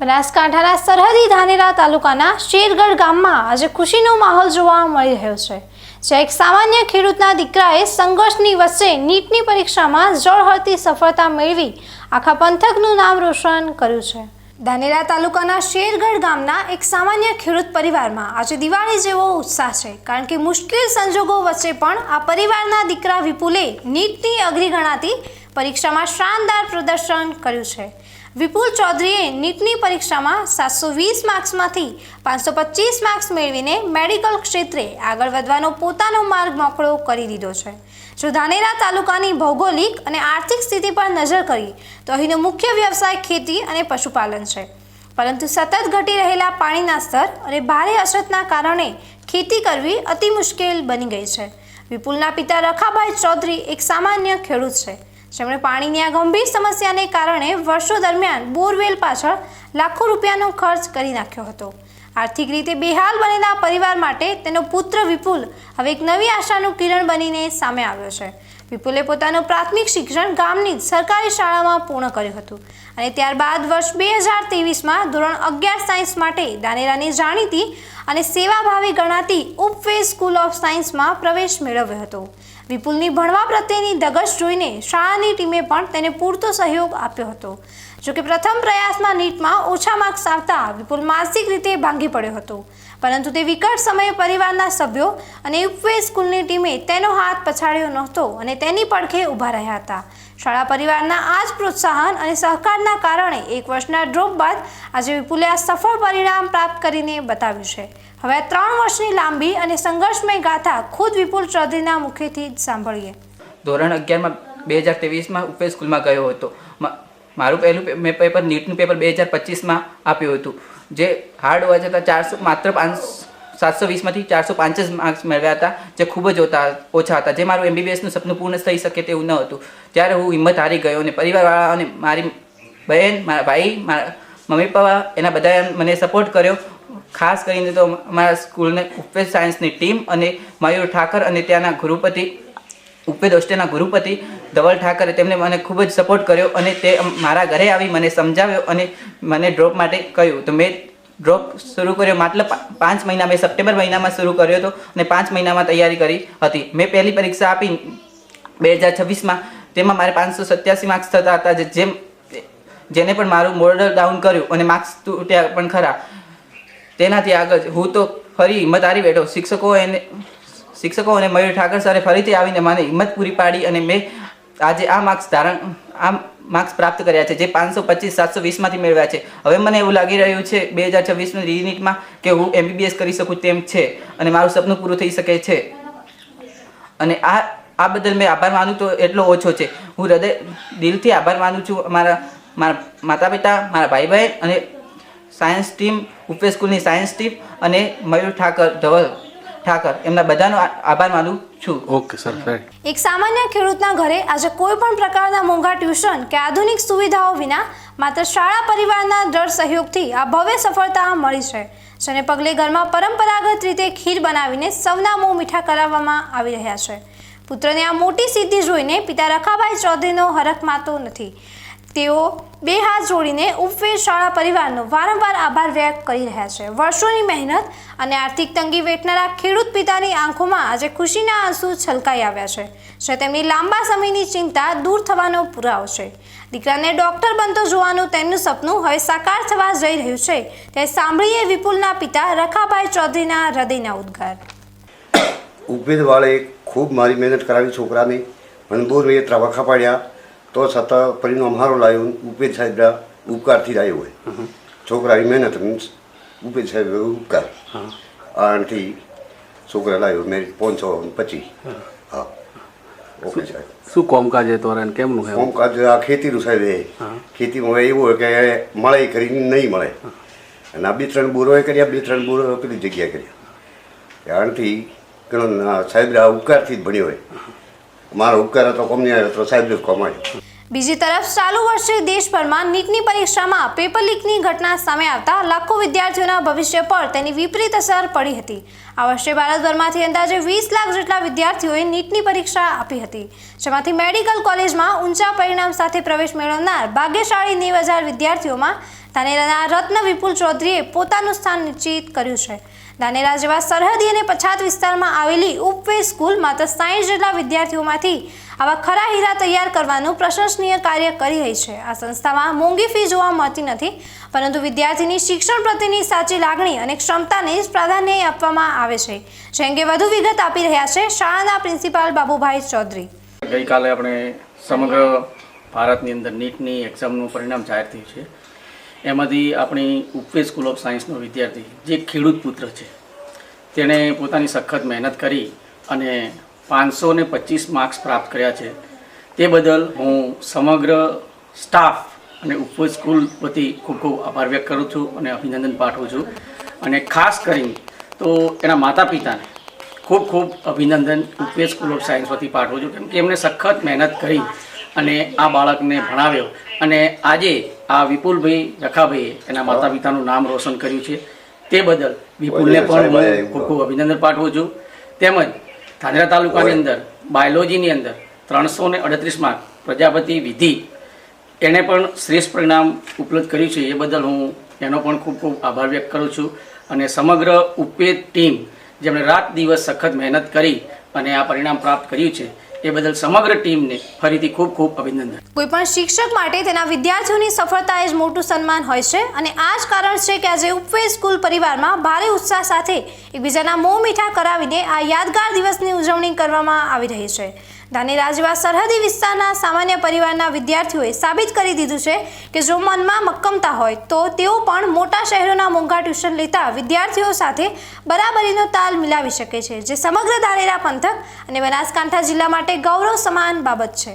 બનાસકાંઠાના સરહદી ધાનેરા તાલુકાના શેરગઢ ગામમાં આજે ખુશીનો માહોલ જોવા મળી રહ્યો છે, જ્યાં એક સામાન્ય ખેડૂતના દીકરાએ સંઘર્ષની વચ્ચે નીટની પરીક્ષામાં જળહળતી સફળતા મેળવી આખા પંથકનું નામ રોશન કર્યું છે। ધાનેરા તાલુકાના શેરગઢ ગામના એક સામાન્ય ખેડૂત પરિવારમાં આજે દિવાળી જેવો ઉત્સાહ છે, કારણ કે મુશ્કેલ સંજોગો વચ્ચે પણ આ પરિવારના દીકરા વિપુલે નીટની અઘરી ગણાતી પરીક્ષામાં શાનદાર પ્રદર્શન કર્યું છે। વિપુલ ચૌધરીએ નીટની પરીક્ષામાં 720 માર્ક્સમાંથી 525 માર્ક્સ મેળવીને મેડિકલ ક્ષેત્રે આગળ વધવાનો પોતાનો માર્ગ મોકળો કરી દીધો છે। જો ધાનેરા તાલુકાની ભૌગોલિક અને આર્થિક સ્થિતિ પર નજર કરીએ તો અહીંનો મુખ્ય વ્યવસાય ખેતી અને પશુપાલન છે, પરંતુ સતત ઘટી રહેલા પાણીના સ્તર અને ભારે અછતના કારણે ખેતી કરવી અતિ મુશ્કેલ બની ગઈ છે। વિપુલના પિતા રખાભાઈ ચૌધરી એક સામાન્ય ખેડૂત છે, જેમણે પાણીની આ ગંભીર સમસ્યાને કારણે વર્ષો દરમિયાન બોરવેલ પાછળ લાખો રૂપિયાનો ખર્ચ કરી નાખ્યો હતો। આર્થિક રીતે બેહાલ બનેલા પરિવાર માટે તેનો પુત્ર વિપુલ હવે એક નવી આશાનું કિરણ બનીને સામે આવ્યો છે। વિપુલે પોતાનું પ્રાથમિક શિક્ષણ ગામની જ સરકારી શાળામાં પૂર્ણ કર્યું હતું અને ત્યારબાદ વર્ષ 2023માં ધોરણ 11 સાયન્સ માટે ધાનેરાની જાણીતી અને સેવાભાવી ગણાતી ઉપવેજ સ્કૂલ ઓફ સાયન્સમાં પ્રવેશ મેળવ્યો હતો। વિપુલની ભણવા પ્રત્યેની ધગશ જોઈને શાળાની ટીમે પણ તેને પૂરતો સહયોગ આપ્યો હતો। જોકે પ્રથમ પ્રયાસમાં નીટમાં ઓછા માર્ક્સ આવતા વિપુલ માનસિક રીતે ભાંગી પડ્યો હતો, પરંતુ તે વિકટ સમયે પરિવારના સભ્યો અને ઉપવેજ સ્કૂલની ટીમે તેનો હાથ પછાડ્યો નહોતો અને તેની પડખે ઊભા રહ્યા હતા। શાળા પરિવારના આ જ પ્રોત્સાહન અને સહકારના કારણે એક વર્ષના ડ્રોપ બાદ આજે વિપુલે આ સફળ પરિણામ પ્રાપ્ત કરીને બતાવ્યું છે। હવે 3 વર્ષની લાંબી અને સંઘર્ષમય ગાથા ખુદ વિપુલ ચૌધરીના મુખેથી જ સાંભળીએ। ધોરણ 11માં 2023માં ઉપવેજ સ્કૂલમાં ગયો હતો। મારું પહેલું પેપર નીટનું પેપર 2025માં આપ્યું હતું, જે હાર્ડ હોવા છતાં માત્ર 720માંથી 405 જ માર્ક્સ મેળવ્યા હતા, જે ખૂબ જ ઓછા હતા, જે મારું MBBSનું સપનું પૂર્ણ થઈ શકે તેવું ન હતું। ત્યારે હું હિંમત હારી ગયો અને પરિવારવાળા અને મારી બહેન, મારા ભાઈ, મારા મમ્મી પપ્પા એના બધાએ મને સપોર્ટ કર્યો। ખાસ કરીને તો અમારા સ્કૂલને ઉપવેજ સાયન્સની ટીમ અને મયુર ઠાકર અને ત્યાંના ગુરુપતિ ઉપવેજ હોસ્ટેલના ગુરુપતિ ધવલ ઠાકરે તેમને મને ખૂબ જ સપોર્ટ કર્યો અને તે મારા ઘરે આવી મને સમજાવ્યો અને મને ડ્રોપ માટે કહ્યું। તો મેં ડ્રોપ શરૂ કર્યો માત્ર 5 મહિના, મેં સપ્ટેમ્બર મહિનામાં શરૂ કર્યો હતો અને 5 મહિનામાં તૈયારી કરી હતી। મેં પહેલી પરીક્ષા આપી 2026માં, તેમાં મારે 587 માર્ક્સ થતા હતા, જેને પણ મારું મોરલ ડાઉન કર્યું અને માર્ક્સ તૂટ્યા પણ ખરા। તેનાથી આગળ હું તો ફરી હિંમત હારી બેઠો। શિક્ષકો અને મયુર ઠાકર સરે ફરીથી આવીને મને હિંમત પૂરી પાડી અને મેં આજે આ માર્ક્સ પ્રાપ્ત કર્યા છે, જે 525 720માંથી મેળવ્યા છે। હવે મને એવું લાગી રહ્યું છે 2026ની રીનીટમાં કે હું MBBS કરી શકું તેમ છે અને મારું સપનું પૂરું થઈ શકે છે। અને આ બદલ મેં આભાર માનું તો એટલો ઓછો છે। હું દિલથી આભાર માનું છું મારા માતા પિતા, મારા ભાઈ બહેન અને સાયન્સ ટીમ, ઉપવેજ સ્કૂલની સાયન્સ ટીમ અને મયુર ઠાકર, ધવલ ઠાકર, એમના બધાનો આભાર માનું છું। Okay sir. એક સામાન્ય ખેડૂતના ઘરે આજે કોઈ પણ પ્રકારના મોંઘા ટ્યુશન કે આધુનિક સુવિધાઓ વિના માત્ર શાળા પરિવારના દ્રઢ સહયોગથી આ ભવ્ય સફળતા મળી છે, જેને પગલે ઘરમાં પરંપરાગત રીતે ખીર બનાવીને સૌના મોં મીઠા કરાવવામાં આવી રહ્યા છે। પુત્રની આ મોટી સિદ્ધિ જોઈને પિતા રખાભાઈ ચૌધરીનો હરખ માતો નથી। તેઓ બે હાથ જોડીને ઉપવેજ શાળા પરિવારનો વારંવાર આભાર વ્યક્ત કરી રહ્યા છે। વર્ષોની મહેનત અને આર્થિક તંગી વેઠનારા ખેડૂત પિતાની આંખોમાં આજે ખુશીના આંસુ છલકાઈ આવ્યા છે, જે તેમની લાંબા સમયની ચિંતા દૂર થવાનો પુરાવો છે। દીકરાને ડૉક્ટર બનતો જોવાનું તેમનું સપનું હવે સાકાર થવા જઈ રહ્યું છે, તે સાંભળીએ વિપુલના પિતા રખાભાઈ ચૌધરીના હૃદયના ઉદ્ગાર। ઉપવેજવાળાએ ખૂબ મારી મહેનત કરાવી છોકરાની, મને બહુ મેં ત્રાવાખા પાડ્યા, તો છતાં પરિણામ સારું લાવ્યું। ઉપવેજ સાહેબના ઉપકારથી જ આવ્યો હોય છોકરાની મહેનત, મીન્સ ઉપવેજ સાહેબ ઉપકાર, આનાથી છોકરા લાવ્યો મેં 525। હા, ઓકે સાહેબ। શું કોમકાજ એ તોરણ કેમનું છે? કોમકાજ આ ખેતીનું સાહેબ એ ખેતીમાં હવે એવું હોય કે મળે કરીને નહીં મળે, અને આ 2-3 બોરોએ કર્યા, 2-3 બોરો પેલી જગ્યાએ કર્યા, આનાથી ઘણો સાહેબના ઉપકારથી જ ભણ્યો હોય। મારો ઉપકાર હતો કોમની આવ્યો તો સાહેબ જ કમાયો। બીજી તરફ ચાલુ વર્ષે દેશભરમાં નીટની પરીક્ષામાં પેપર લીકની ઘટના સામે આવતા લાખો વિદ્યાર્થીઓના ભવિષ્ય પર તેની વિપરીત અસર પડી હતી। આ વર્ષે ભારતભરમાંથી અંદાજે 20 લાખ જેટલા વિદ્યાર્થીઓએ નીટની પરીક્ષા આપી હતી, જેમાંથી મેડિકલ કોલેજમાં ઊંચા પરિણામ સાથે પ્રવેશ મેળવનાર ભાગ્યશાળી 90,000 વિદ્યાર્થીઓમાં ધાનેરાના રત્ન વિપુલ ચૌધરીએ પોતાનું સ્થાન નિશ્ચિત કર્યું છે. ધાનેરા જેવા સરહદી અને પછાત વિસ્તારમાં આવેલી ઉપવે સ્કૂલ માત્ર 60 જેટલા વિદ્યાર્થીઓમાંથી આવા ખરા હીરા તૈયાર કરવાનું પ્રશંસનીય કાર્ય કરી રહી છે. આ સંસ્થામાં મોંઘી ફી જોવા મળતી નથી, પરંતુ વિદ્યાર્થીની શિક્ષણ પ્રત્યેની સાચી લાગણી અને ક્ષમતાને જ પ્રાધાન્ય આપવામાં આવે છે. જે અંગે વધુ વિગત આપી રહ્યા છે શાળાના પ્રિન્સિપાલ બાબુભાઈ ચૌધરી. ગઈકાલે આપણે સમગ્ર ભારતની અંદર નીટની એક્ઝામનું પરિણામ જાહેર થયું છે. એમાંથી આપણી ઉપવે સ્કૂલ ઓફ સાયન્સનો વિદ્યાર્થી જે ખેડૂત પુત્ર છે, તેણે પોતાની સખત મહેનત કરી અને 525 માર્ક્સ પ્રાપ્ત કર્યા છે. તે બદલ હું સમગ્ર સ્ટાફ અને ઉપવે સ્કૂલ વતી ખૂબ ખૂબ આભાર વ્યક્ત કરું છું અને અભિનંદન પાઠવું છું. અને ખાસ કરીને તો એના માતા પિતાને ખૂબ ખૂબ અભિનંદન ઉપવે સ્કૂલ ઓફ સાયન્સ વતી પાઠવું છું, કેમ કે એમણે સખત મહેનત કરી અને આ બાળકને ભણાવ્યો અને આજે આ વિપુલભાઈ રખાભાઈએ એના માતા પિતાનું નામ રોશન કર્યું છે. તે બદલ વિપુલને પણ હું ખૂબ ખૂબ અભિનંદન પાઠવું છું. તેમજ ધાનેરા તાલુકાની અંદર બાયોલોજીની અંદર 338 માર્ક પ્રજાપતિ વિધિ એણે પણ શ્રેષ્ઠ પરિણામ ઉપલબ્ધ કર્યું છે. એ બદલ હું એનો પણ ખૂબ ખૂબ આભાર વ્યક્ત કરું છું. અને સમગ્ર ઉપવે ટીમ જેમણે રાત દિવસ સખત મહેનત કરી અને આ પરિણામ પ્રાપ્ત કર્યું છે, એ બદલ સમગ્ર ટીમને ફરીથી ખૂબ ખૂબ અભિનંદન. કોઈ પણ શિક્ષક માટે તેના વિદ્યાર્થીઓની સફળતા એ જ મોટું સન્માન હોય છે અને આ જ કારણ છે કે આજે ઉપવે સ્કૂલ પરિવારમાં ભારે ઉત્સાહ સાથે એકબીજાના મોં મીઠા કરાવીને આ યાદગાર દિવસની ઉજવણી કરવામાં આવી રહી છે. ધાનેરા જેવા સરહદી વિસ્તારના સામાન્ય પરિવારના વિદ્યાર્થીઓએ સાબિત કરી દીધું છે કે જો મનમાં મક્કમતા હોય તો તેઓ પણ મોટા શહેરોના મોંઘા ટ્યુશન લેતા વિદ્યાર્થીઓ સાથે બરાબરીનો તાલ મિલાવી શકે છે, જે સમગ્ર ધાનેરા પંથક અને બનાસકાંઠા જિલ્લા માટે ગૌરવ સમાન બાબત છે.